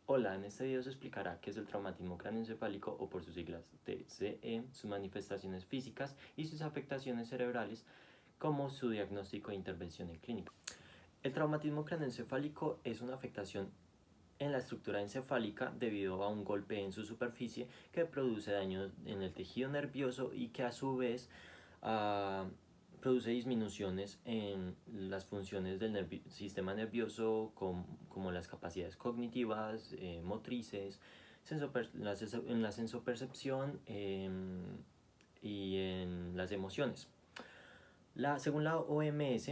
Hola, en este video se explicará qué es el traumatismo craneoencefálico o por sus siglas TCE, sus manifestaciones físicas y sus afectaciones cerebrales, como su diagnóstico e intervención en clínica. El traumatismo craneoencefálico es una afectación en la estructura encefálica debido a un golpe en su superficie que produce daño en el tejido nervioso y que a su vez ah, produce disminuciones en las funciones del sistema nervioso como las capacidades cognitivas, motrices, en la sensopercepción y en las emociones. Según la OMS,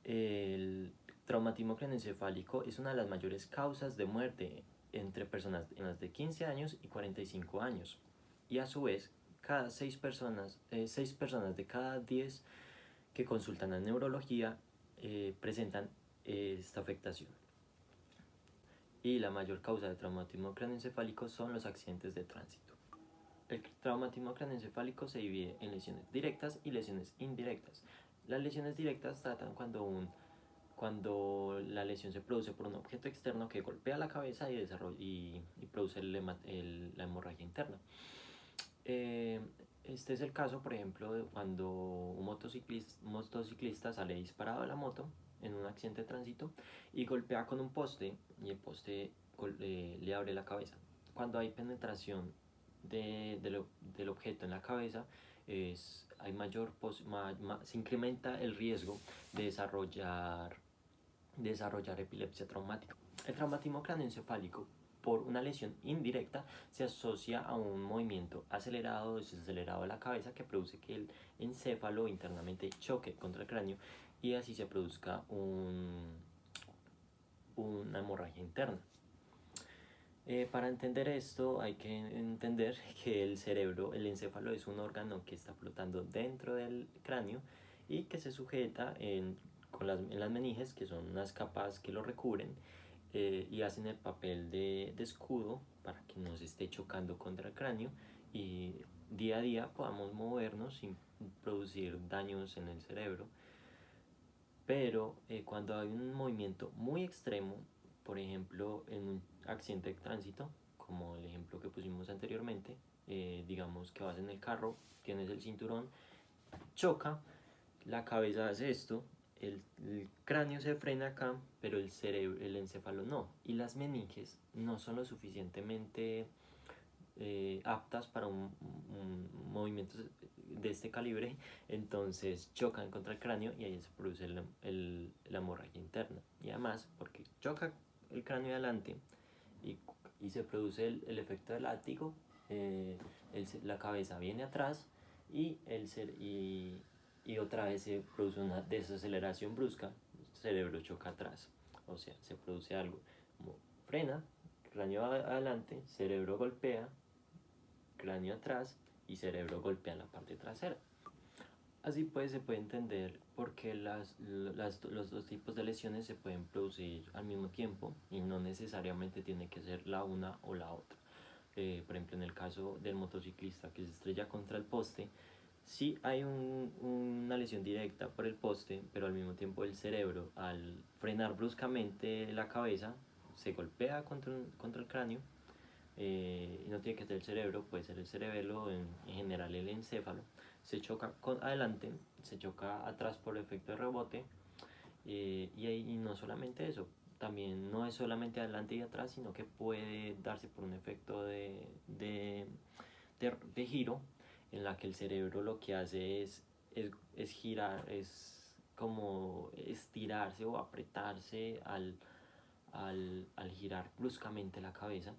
el traumatismo craneoencefálico es una de las mayores causas de muerte entre personas de 15 años y 45 años. Y a su vez, cada 6 personas de cada 10 que consultan a neurología presentan esta afectación. Y la mayor causa de traumatismo craneoencefálico son los accidentes de tránsito. El traumatismo craneoencefálico se divide en lesiones directas y lesiones indirectas. Las lesiones directas tratan cuando la lesión se produce por un objeto externo que golpea la cabeza y produce la hemorragia interna. Este es el caso, por ejemplo, de cuando un motociclista sale disparado de la moto en un accidente de tránsito y golpea con un poste y el poste le abre la cabeza. Cuando hay penetración del objeto en la cabeza, hay se incrementa el riesgo de desarrollar epilepsia traumática. El traumatismo craneoencefálico por una lesión indirecta se asocia a un movimiento acelerado o desacelerado de la cabeza que produce que el encéfalo internamente choque contra el cráneo y así se produzca una hemorragia interna. Para entender esto hay que entender que el encéfalo es un órgano que está flotando dentro del cráneo y que se sujeta en las meninges, que son unas capas que lo recubren y hacen el papel de escudo para que no se esté chocando contra el cráneo y día a día podamos movernos sin producir daños en el cerebro. Pero cuando hay un movimiento muy extremo, por ejemplo en un accidente de tránsito, como el ejemplo que pusimos anteriormente, digamos que vas en el carro, tienes el cinturón, choca, la cabeza hace esto, el cráneo se frena acá, pero el encéfalo no, y las meninges no son lo suficientemente aptas para un movimiento de este calibre, entonces chocan contra el cráneo y ahí se produce la hemorragia interna. Y además, porque choca el cráneo de adelante y se produce el efecto del látigo, la cabeza viene atrás y, y otra vez se produce una desaceleración brusca, el cerebro choca atrás, o sea, se produce algo como frena, cráneo adelante, cerebro golpea, cráneo atrás y cerebro golpea la parte trasera. Así pues se puede entender por qué los dos tipos de lesiones se pueden producir al mismo tiempo y no necesariamente tiene que ser la una o la otra. Por ejemplo, en el caso del motociclista que se estrella contra el poste, sí hay una lesión directa por el poste, pero al mismo tiempo el cerebro, al frenar bruscamente la cabeza, se golpea contra el cráneo y no tiene que ser el cerebro, puede ser el cerebelo, en general el encéfalo, se choca adelante, se choca atrás por efecto de rebote y no solamente eso, también no es solamente adelante y atrás, sino que puede darse por un efecto de giro en la que el cerebro lo que hace es girar, es como estirarse o apretarse al girar bruscamente la cabeza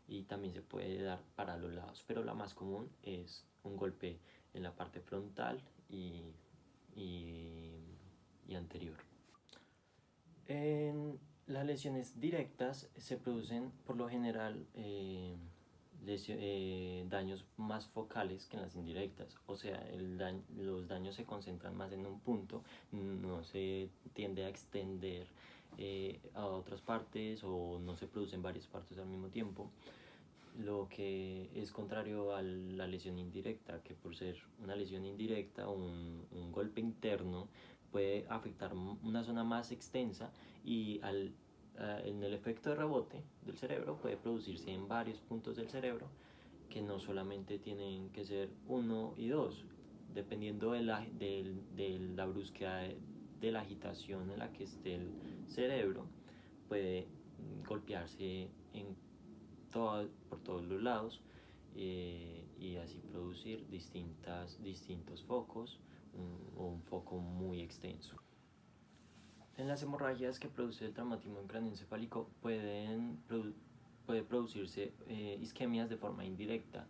y también se puede dar para los lados, pero la más común es un golpe en la parte frontal y, y anterior. En las lesiones directas se producen por lo general daños más focales que en las indirectas, o sea, los daños se concentran más en un punto, no se tiende a extender a otras partes o no se producen varias partes al mismo tiempo, lo que es contrario a la lesión indirecta, que por ser una lesión indirecta, un golpe interno puede afectar una zona más extensa y al en el efecto de rebote del cerebro puede producirse en varios puntos del cerebro, que no solamente tienen que ser uno y dos, dependiendo de la brusquedad de la agitación en la que esté el cerebro, puede golpearse por todos los lados, y así producir distintos focos, o un foco muy extenso. En las hemorragias que produce el traumatismo craneoencefálico puede producirse isquemias de forma indirecta.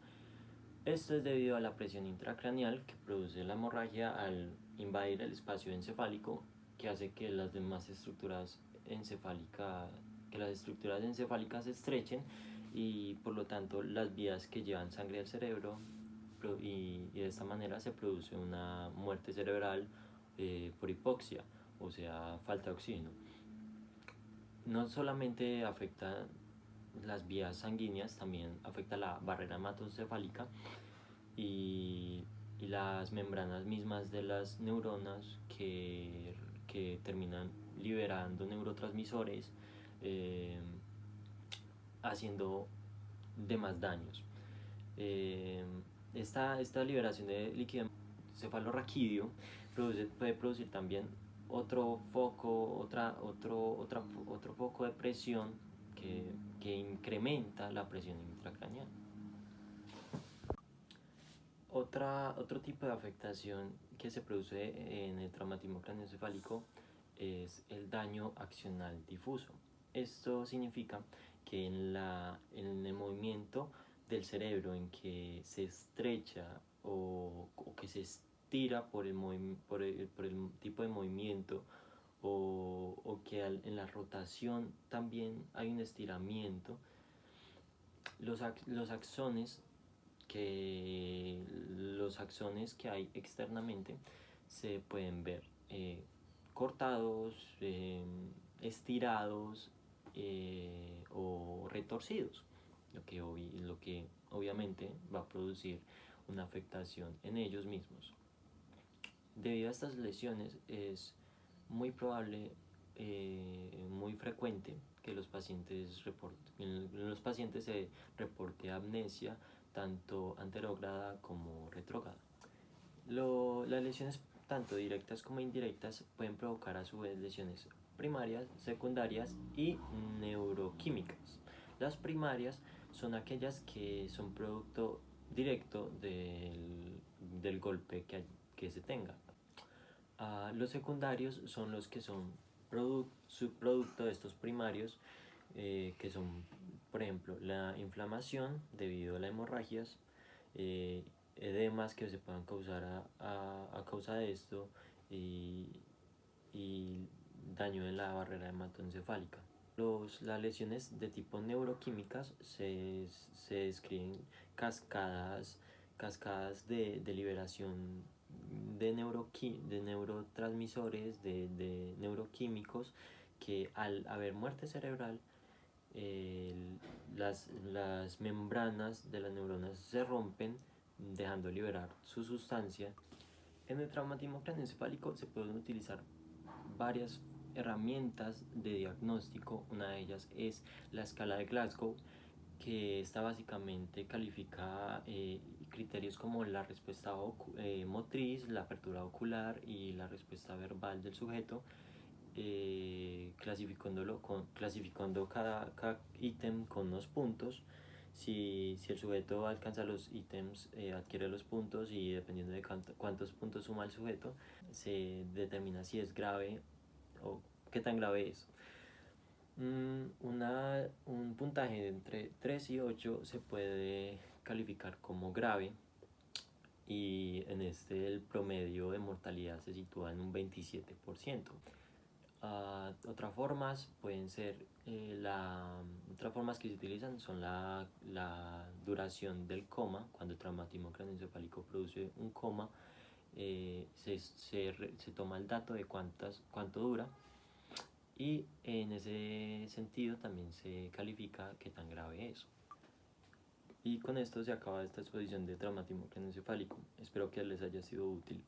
Esto es debido a la presión intracraneal que produce la hemorragia al invadir el espacio encefálico, que hace que las demás estructuras encefálicas se estrechen, y por lo tanto las vías que llevan sangre al cerebro, y de esta manera se produce una muerte cerebral por hipoxia, o sea, falta de oxígeno. No solamente afecta las vías sanguíneas, también afecta la barrera hematoencefálica y las membranas mismas de las neuronas, que terminan liberando neurotransmisores, haciendo demás daños. Esta liberación de líquido cefalorraquídeo puede producir también otro foco de presión que incrementa la presión intracraneal. Otro tipo de afectación que se produce en el traumatismo craneoencefálico es el daño axonal difuso. Esto significa que en el movimiento del cerebro en que se estrecha o que se estira por el tipo de movimiento, o que en la rotación también hay un estiramiento, los axones que hay externamente se pueden ver cortados, estirados, o retorcidos, lo que obviamente va a producir una afectación en ellos mismos. Debido a estas lesiones es muy probable, muy frecuente, que en los pacientes se reporte amnesia, tanto anterógrada como retrógrada. Las lesiones tanto directas como indirectas pueden provocar a su vez lesiones primarias, secundarias y neuroquímicas. Las primarias son aquellas que son producto directo del golpe que se tenga. Los secundarios son los que son subproducto de estos primarios, que son, por ejemplo, la inflamación debido a las hemorragias, edemas que se puedan causar a causa de esto, y daño en la barrera hematoencefálica. Las lesiones de tipo neuroquímicas se describen cascadas de liberación de neurotransmisores, de neuroquímicos, que al haber muerte cerebral, las membranas de las neuronas se rompen, dejando liberar su sustancia. En el traumatismo craneoencefálico se pueden utilizar varias herramientas de diagnóstico. Una de ellas es la escala de Glasgow, que esta básicamente califica criterios como la respuesta motriz, la apertura ocular y la respuesta verbal del sujeto, clasificando cada ítem con unos puntos. Si el sujeto alcanza los ítems, adquiere los puntos, y dependiendo de cuántos puntos suma el sujeto, se determina si es grave o qué tan grave es. Un puntaje de entre 3 y 8 se puede calificar como grave, y en el promedio de mortalidad se sitúa en un 27%. Otras formas que se utilizan son la duración del coma. Cuando el traumatismo craneoencefálico produce un coma, se toma el dato de cuánto dura, y en ese sentido también se califica qué tan grave es. Y con esto se acaba esta exposición de traumatismo craneoencefálico. Espero que les haya sido útil.